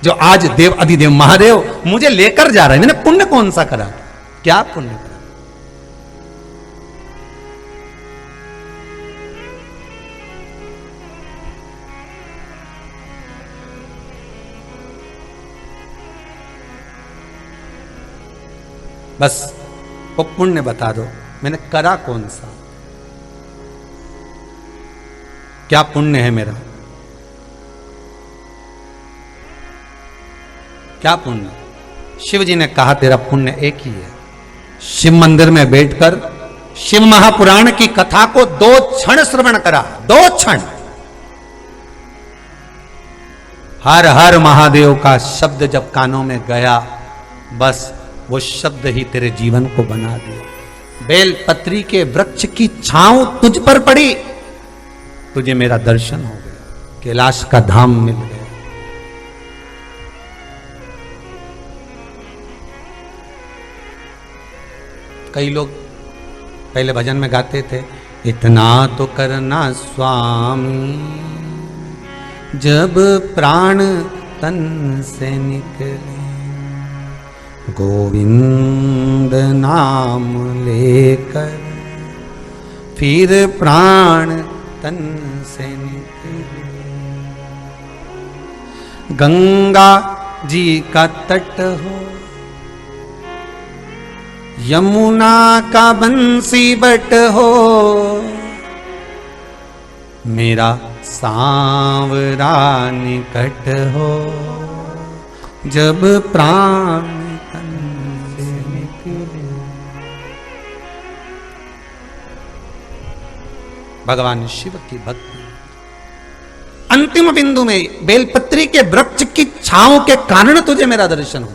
जो आज देव अधिदेव महादेव मुझे लेकर जा रहे हैं। मैंने पुण्य कौन सा करा? क्या पुण्य करा? बस वो पुण्य बता दो, मैंने करा कौन सा? क्या पुण्य है मेरा? क्या पुण्य? शिव जी ने कहा तेरा पुण्य एक ही है। शिव मंदिर में बैठकर शिव महापुराण की कथा को 2 क्षण श्रवण करा। 2 क्षण। हर हर महादेव का शब्द जब कानों में गया, बस वो शब्द ही तेरे जीवन को बना दिया। बेलपत्री के वृक्ष की छांव तुझ पर पड़ी, तुझे मेरा दर्शन हो गया, कैलाश का धाम मिल गया। कई लोग पहले भजन में गाते थे, इतना तो करना स्वामी जब प्राण तन से निकले, गोविंद नाम लेकर फिर प्राण तन से निकले। गंगा जी का तट हो, यमुना का बंसी बट हो, मेरा सांवरा निकट हो, जब प्राण तन से निकले। भगवान शिव की भक्ति अंतिम बिंदु में बेलपत्री के वृक्ष की छांव के कारण तुझे मेरा दर्शन हो।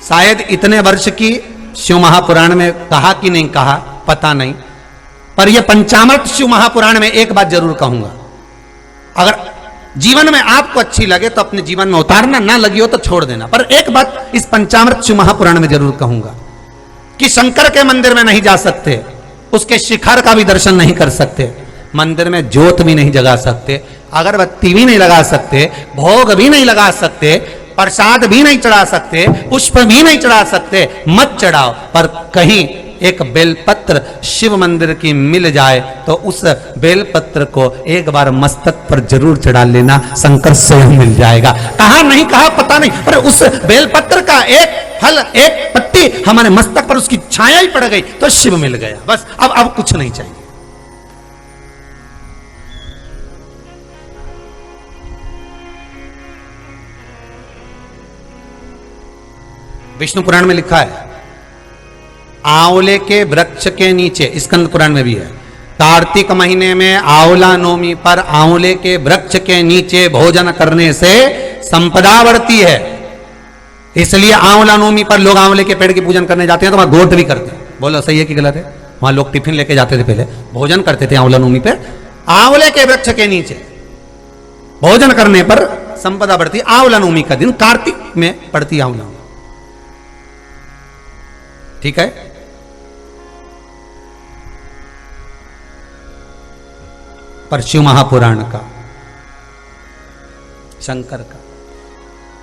शायद इतने वर्ष की शिव महापुराण में कहा कि नहीं कहा पता नहीं, पर यह पंचामृत शिव महापुराण में एक बात जरूर कहूंगा। अगर जीवन में आपको अच्छी लगे तो अपने जीवन में उतारना, ना लगी हो तो छोड़ देना, पर एक बात इस पंचामृत शिव महापुराण में जरूर कहूंगा कि शंकर के मंदिर में नहीं जा सकते, उसके शिखर का भी दर्शन नहीं कर सकते, मंदिर में ज्योत भी नहीं जगा सकते, अगरबत्ती भी नहीं लगा सकते, भोग भी नहीं लगा सकते, प्रसाद भी नहीं चढ़ा सकते, पुष्प भी नहीं चढ़ा सकते, मत चढ़ाओ। पर कहीं एक बेलपत्र शिव मंदिर की मिल जाए तो उस बेलपत्र को एक बार मस्तक पर जरूर चढ़ा लेना, शंकर स्वयं मिल जाएगा। कहा नहीं कहा पता नहीं, पर उस बेलपत्र का एक फल, एक पत्ती हमारे मस्तक पर उसकी छाया ही पड़ गई तो शिव मिल गया। बस अब कुछ नहीं चाहिए। विष्णु पुराण में लिखा है, आंवले के वृक्ष के नीचे, स्कंद पुराण में भी है, कार्तिक महीने में आंवला नवमी पर आंवले के वृक्ष के नीचे भोजन करने से संपदा बढ़ती है। इसलिए आंवला नवमी पर लोग आंवले के पेड़ की पूजन करने जाते हैं तो वहां गोट भी करते हैं। बोलो सही है कि गलत है? वहां लोग टिफिन लेके जाते थे, पहले भोजन करते थे आंवला नवमी पे, आंवले के वृक्ष के नीचे भोजन करने पर संपदा बढ़ती। आंवला नवमी का दिन कार्तिक में पड़ती आंवला, ठीक है। पर शिव महापुराण का, शंकर का,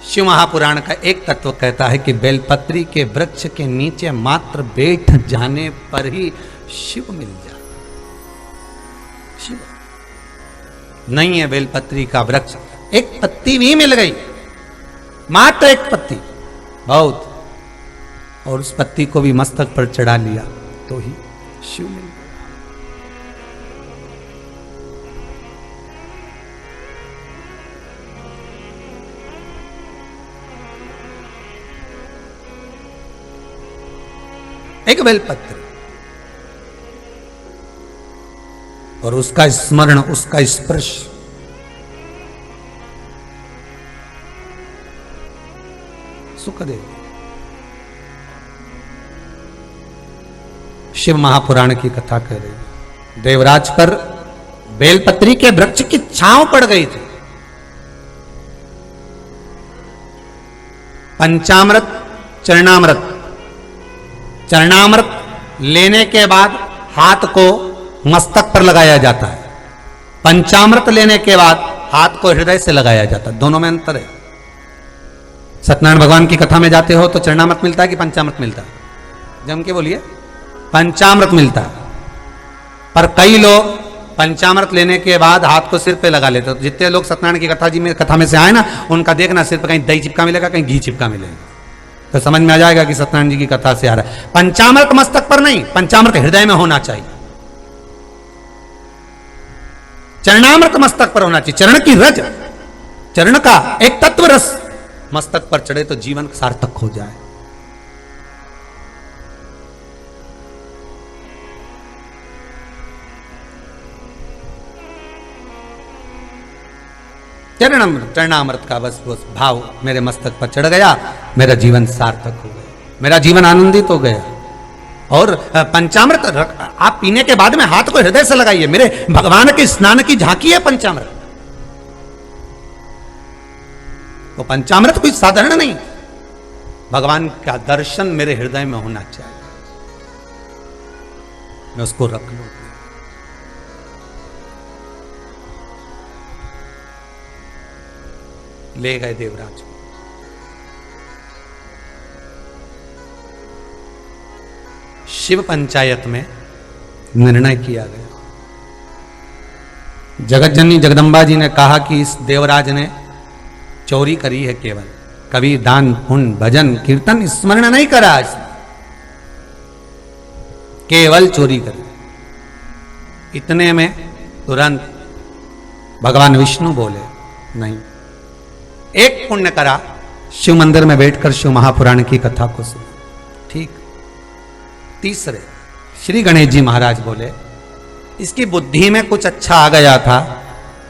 शिव महापुराण का एक तत्व कहता है कि बेलपत्री के वृक्ष के नीचे मात्र बैठ जाने पर ही शिव मिल जाता। शिव नहीं है बेलपत्री का वृक्ष, एक पत्ती भी मिल गई, मात्र एक पत्ती बहुत, और उस पत्ती को भी मस्तक पर चढ़ा लिया तो ही शिव मिल गया। एक बेलपत्र और उसका स्मरण, उसका स्पर्श, सुख दे। शिव महापुराण की कथा कह रही है, देवराज पर बेलपत्री के वृक्ष की छांव पड़ गई थी। पंचामृत, चरणामृत, चरणामृत लेने के बाद हाथ को मस्तक पर लगाया जाता है, पंचामृत लेने के बाद हाथ को हृदय से लगाया जाता, दोनों में अंतर है। सत्यनारायण भगवान की कथा में जाते हो तो चरणामृत मिलता है कि पंचामृत मिलता है? जम के बोलिए, पंचामृत मिलता है। पर कई लोग पंचामृत लेने के बाद हाथ को सिर पे लगा लेते। तो जितने लोग सत्यनारायण की कथा में से आए ना, उनका देखना सिर पे कहीं दही चिपका मिलेगा, कहीं घी चिपका मिलेगा, तो समझ में आ जाएगा कि सत्यनारायण जी की कथा से आ रहा है। पंचामृत मस्तक पर नहीं, पंचामृत हृदय में होना चाहिए। चरणामृत मस्तक पर होना चाहिए। चरण की रज, चरण का एक तत्व रस मस्तक पर चढ़े तो जीवन सार्थक हो जाए। चरणामृत का बस भाव मेरे मस्तक पर चढ़ गया, मेरा जीवन सार्थक हो गया, मेरा जीवन आनंदित हो गया। और पंचामृत आप पीने के बाद में हाथ को हृदय से लगाइए। मेरे भगवान के स्नान की झांकी है पंचामृत। वो पंचामृत कोई साधारण नहीं, भगवान का दर्शन मेरे हृदय में होना चाहिए, मैं उसको रख लूं। ले गए देवराज। शिव पंचायत में निर्णय किया गया। जगतजननी जगदम्बा जी ने कहा कि इस देवराज ने चोरी करी है, केवल कभी दान पुण्य भजन कीर्तन स्मरण नहीं करा, केवल चोरी करी। इतने में तुरंत भगवान विष्णु बोले, नहीं, एक पुण्य करा, शिव मंदिर में बैठकर शिव महापुराण की कथा को सुना। ठीक। तीसरे श्री गणेश जी महाराज बोले, इसकी बुद्धि में कुछ अच्छा आ गया था,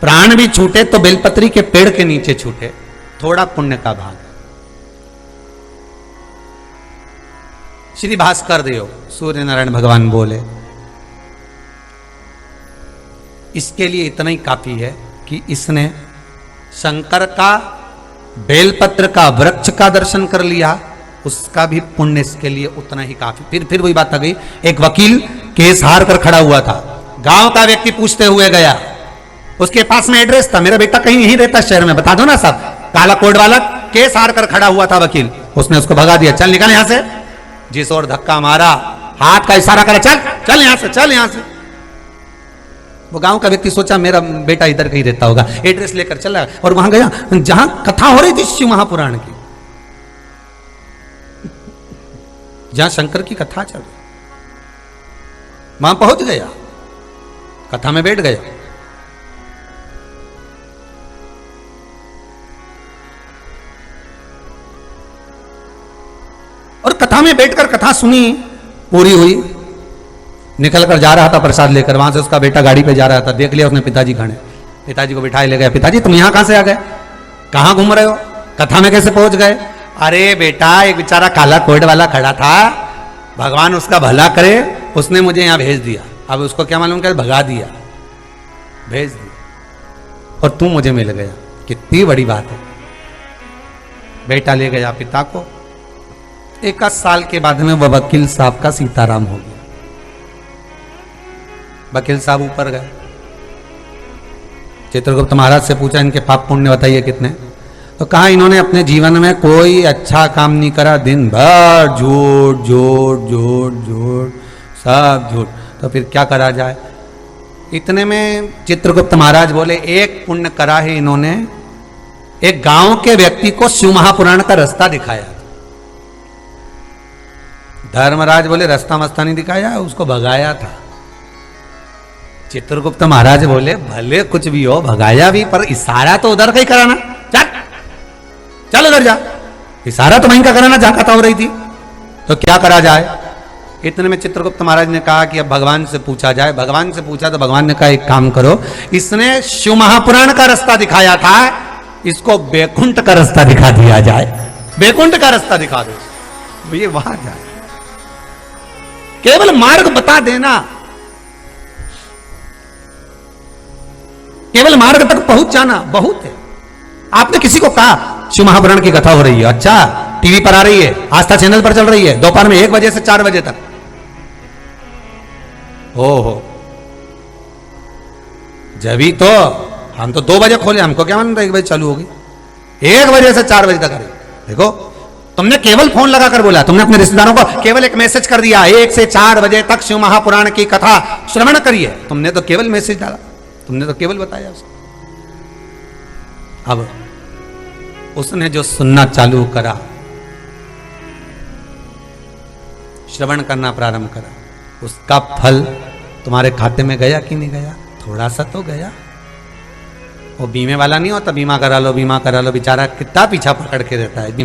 प्राण भी छूटे तो बेलपत्री के पेड़ के नीचे छूटे, थोड़ा पुण्य का भाग। श्री भास्कर देव सूर्य नारायण भगवान बोले, इसके लिए इतना ही काफी है कि इसने शंकर का बेलपत्र का वृक्ष का दर्शन कर लिया, उसका भी पुण्य इसके लिए उतना ही काफी। फिर वही बात आ गई। एक वकील केस हार कर खड़ा हुआ था, गांव का व्यक्ति पूछते हुए गया, उसके पास में एड्रेस था, मेरा बेटा कहीं नहीं रहता शहर में, बता दो ना साहब। काला कोट वाला केस हार कर खड़ा हुआ था वकील, उसने उसको भगा दिया, चल निकल यहां से। जिस और धक्का मारा, हाथ का इशारा करा, चल चल यहां से, चल यहां से। वो गांव का व्यक्ति सोचा मेरा बेटा इधर कहीं रहता होगा, एड्रेस लेकर चला और वहां गया जहां कथा हो रही थी शिव महापुराण की, जहां शंकर की कथा चल रही, वहां पहुंच गया, कथा में बैठ गया। और कथा में बैठकर कथा सुनी, पूरी हुई, निकल कर जा रहा था प्रसाद लेकर, वहां से उसका बेटा गाड़ी पे जा रहा था, देख लिया उसने पिताजी खड़े, पिताजी को बिठाए ले गया। पिताजी तुम यहां कहां से आ गए, कहां घूम रहे हो, कथा में कैसे पहुंच गए? अरे बेटा, एक बेचारा काला कोट वाला खड़ा था, भगवान उसका भला करे, उसने मुझे यहां भेज दिया। अब उसको क्या मालूम, क्या भगा दिया, भेज दिया, और तू मुझे मिल गया, कितनी बड़ी बात है। बेटा ले गया पिता को। 1 साल के बाद में वह वकील साहब का सीताराम हो गया। वकील साहब ऊपर गए, चित्रगुप्त महाराज से पूछा इनके पाप पुण्य बताइए कितने, तो कहा इन्होंने अपने जीवन में कोई अच्छा काम नहीं करा, दिन भर झूठ झूठ झूठ झूठ, सब झूठ, तो फिर क्या करा जाए। इतने में चित्रगुप्त महाराज बोले, एक पुण्य करा है इन्होंने, एक गांव के व्यक्ति को शिव महापुराण का रास्ता दिखाया। धर्मराज बोले, रास्ता मस्ता नहीं दिखाया, उसको भगाया था। चित्रगुप्त महाराज बोले, भले कुछ भी हो, भगाया भी, पर इशारा तो उधर का ही कराना, चल चल उधर जा, इशारा तो वहीं का कराना जहां कथा हो रही थी, तो क्या करा जाए। इतने में चित्रगुप्त महाराज ने कहा कि अब भगवान से पूछा जाए। भगवान से पूछा तो भगवान ने कहा एक काम करो, इसने शिव महापुराण का रास्ता दिखाया था, इसको बैकुंठ का रास्ता दिखा दिया जाए, बैकुंठ का रास्ता दिखा दो, ये वहां जाए। केवल मार्ग बता देना, केवल मार्ग तक पहुंच जाना बहुत है। आपने किसी को कहा शिव महापुराण की कथा हो रही है, अच्छा टीवी पर आ रही है, आस्था चैनल पर चल रही है, दोपहर में 1 बजे से 4 बजे तक, हो जब ही तो हम तो 2 बजे खोले, हमको क्या मालूम था 1 बजे चालू होगी। 1 बजे से 4 बजे तक अरे देखो, तुमने केवल फोन लगाकर बोला, तुमने अपने रिश्तेदारों को केवल एक मैसेज कर दिया 1 से 4 बजे तक शिव महापुराण की कथा श्रवण करिए। तुमने तो केवल मैसेज डाला, तुमने तो केवल बताया उसको। अब उसने जो सुनना चालू करा, श्रवण करना प्रारंभ करा, उसका फल तुम्हारे खाते में गया कि नहीं गया? थोड़ा सा तो गया। वो बीमे वाला नहीं होता, बीमा करा लो बेचारा कितना पीछा पकड़ के रहता है।